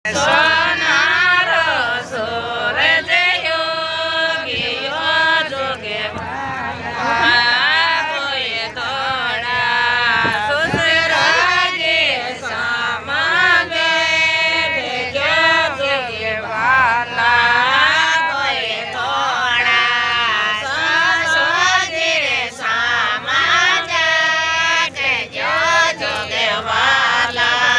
સોનારો સૂરજ યોગીયો જોગે કોઈ તોડા સુસરાજે સામગે જોગે વાલા કોઈ તોડા સુસરાજે સામગે જોગે વાલા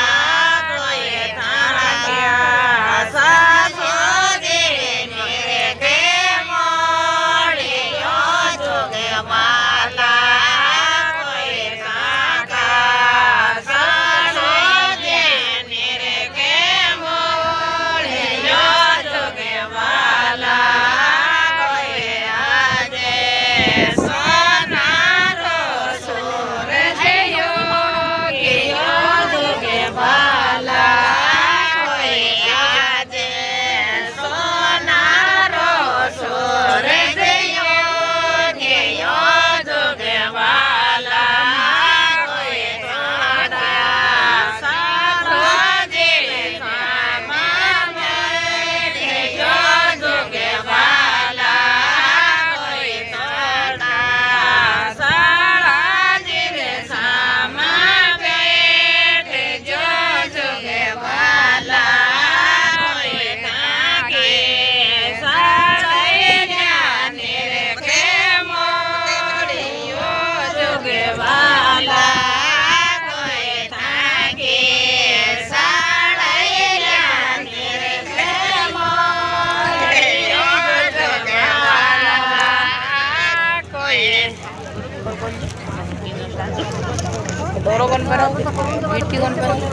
Doro kon pero, biti kon pero.